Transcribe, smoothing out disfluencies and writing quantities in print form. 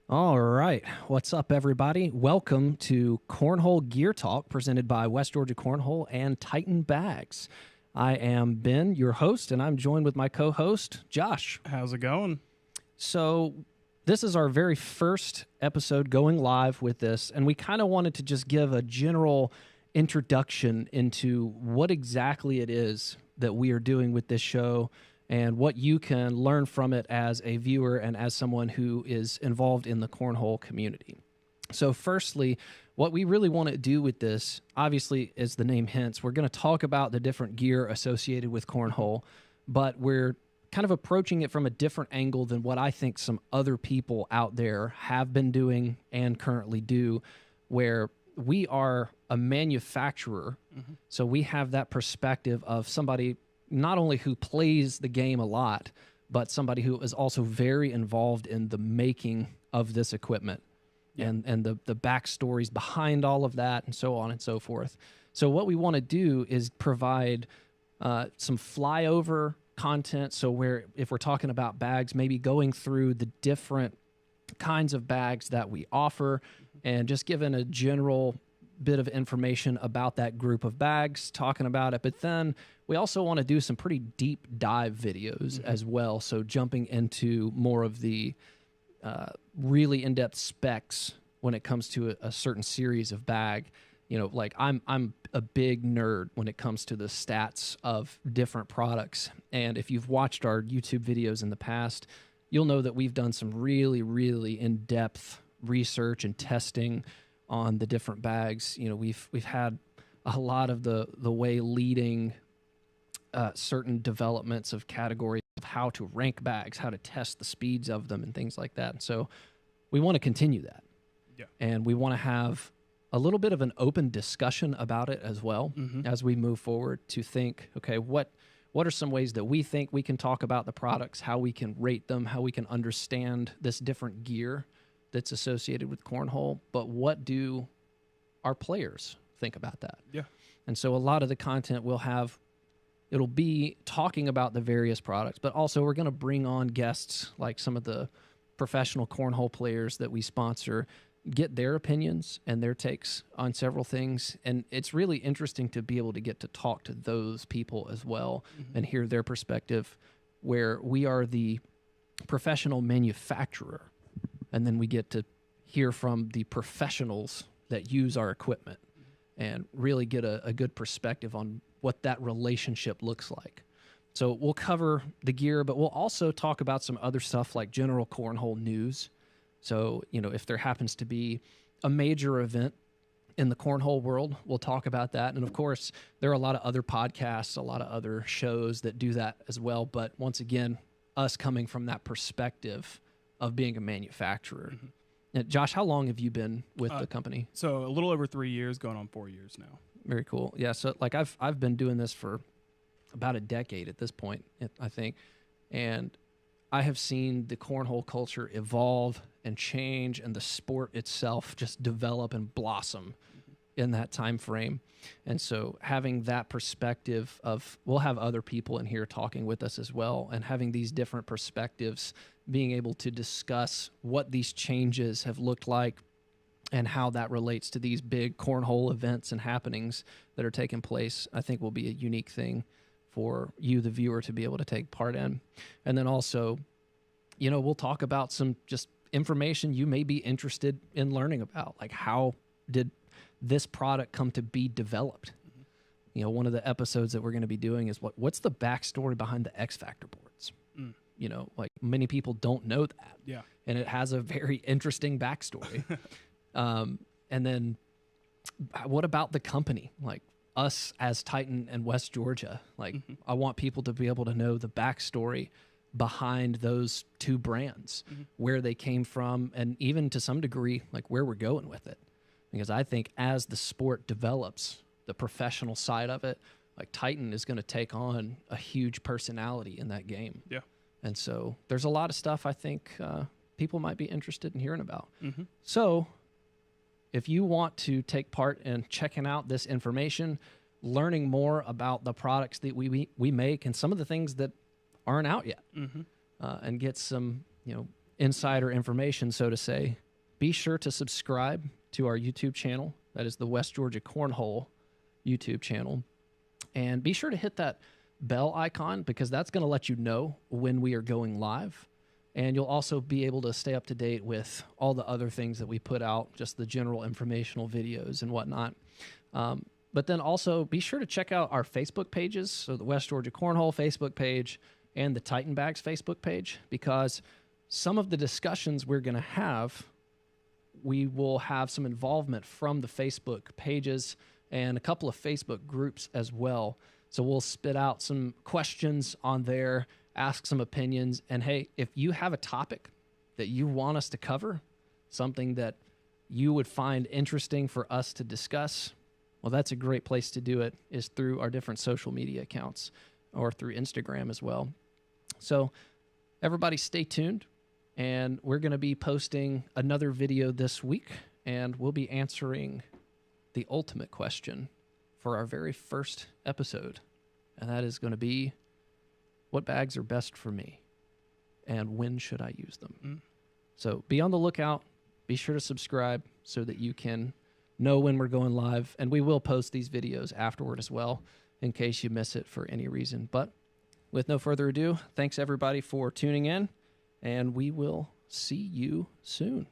All right. What's up, everybody? Welcome to Cornhole Geartalk, presented by West Georgia Cornhole and Titan Bags. I am Ben, your host, and I'm joined with my co-host, Josh. How's it going? So this is our very first episode going live with this, and we kind of wanted to just give a general introduction into what exactly it is that we are doing with this show and what you can learn from it as a viewer and as someone who is involved in the cornhole community. So firstly, what we really want to do with this, obviously, as the name hints, we're going to talk about the different gear associated with cornhole, but we're kind of approaching it from a different angle than what I think some other people out there have been doing and currently do, where we are a manufacturer. So we have that perspective of somebody not only who plays the game a lot, but somebody who is also very involved in the making of this equipment and the backstories behind all of that and so on and so forth. So what we want to do is provide some flyover content. So where if we're talking about bags, maybe going through the different kinds of bags that we offer and just giving a general bit of information about that group of bags, talking about it. But then we also want to do some pretty deep dive videos as well. So jumping into more of the really in-depth specs when it comes to a certain series of bag. You know, like I'm a big nerd when it comes to the stats of different products. And if you've watched our YouTube videos in the past, you'll know that we've done some really, really in-depth research and testing on the different bags. You know, we've had a lot of the way leading certain developments of categories of how to rank bags, how to test the speeds of them and things like that. And so we want to continue that. Yeah. And we want to have a little bit of an open discussion about it as well as we move forward to think, okay, what are some ways that we think we can talk about the products, how we can rate them, how we can understand this different gear that's associated with cornhole, but what do our players think about that? Yeah. And so a lot of the content we'll have, it'll be talking about the various products, but also we're going to bring on guests like some of the professional cornhole players that we sponsor, get their opinions and their takes on several things. And it's really interesting to be able to get to talk to those people as well and hear their perspective, where we are the professional manufacturer. And then we get to hear from the professionals that use our equipment and really get a good perspective on what that relationship looks like. So we'll cover the gear, but we'll also talk about some other stuff like general cornhole news. So, you know, if there happens to be a major event in the cornhole world, we'll talk about that. And of course, there are a lot of other podcasts, a lot of other shows that do that as well. But once again, us coming from that perspective of being a manufacturer. Now, Josh, how long have you been with the company? So a little over 3 years, going on 4 years now. Very cool. Yeah, so like I've been doing this for about a decade at this point, I think. And I have seen the cornhole culture evolve and change and the sport itself just develop and blossom in that time frame. And so having that perspective of, we'll have other people in here talking with us as well, and having these different perspectives, being able to discuss what these changes have looked like and how that relates to these big cornhole events and happenings that are taking place, I think will be a unique thing for you, the viewer, to be able to take part in. And then also, you know, we'll talk about some just information you may be interested in learning about, like how did this product come to be developed? You know, one of the episodes that we're going to be doing is what's the backstory behind the X Factor boards? You know, like many people don't know that. Yeah. And it has a very interesting backstory. And then what about the company? Like us as Titan and West Georgia, like I want people to be able to know the backstory behind those two brands, where they came from, and even to some degree, like where we're going with it. Because I think as the sport develops, the professional side of it, like Titan is going to take on a huge personality in that game. Yeah. And so there's a lot of stuff I think people might be interested in hearing about. So if you want to take part in checking out this information, learning more about the products that we make and some of the things that aren't out yet, and get some, you know, insider information, so to say, be sure to subscribe to our YouTube channel. That is the West Georgia Cornhole YouTube channel. And be sure to hit that bell icon because that's going to let you know when we are going live. And you'll also be able to stay up to date with all the other things that we put out, just the general informational videos and whatnot. But then also be sure to check out our Facebook pages, so the West Georgia Cornhole Facebook page and the Titan Bags Facebook page, because some of the discussions we're going to have, we will have some involvement from the Facebook pages and a couple of Facebook groups as well. So we'll spit out some questions on there, ask some opinions, and hey, if you have a topic that you want us to cover, something that you would find interesting for us to discuss, well, that's a great place to do it, is through our different social media accounts or through Instagram as well. So everybody stay tuned, and we're going to be posting another video this week, and we'll be answering the ultimate question for our very first episode, and that is going to be, what bags are best for me, and when should I use them? So be on the lookout. Be sure to subscribe so that you can know when we're going live, and we will post these videos afterward as well in case you miss it for any reason. But with no further ado, thanks everybody for tuning in, and we will see you soon.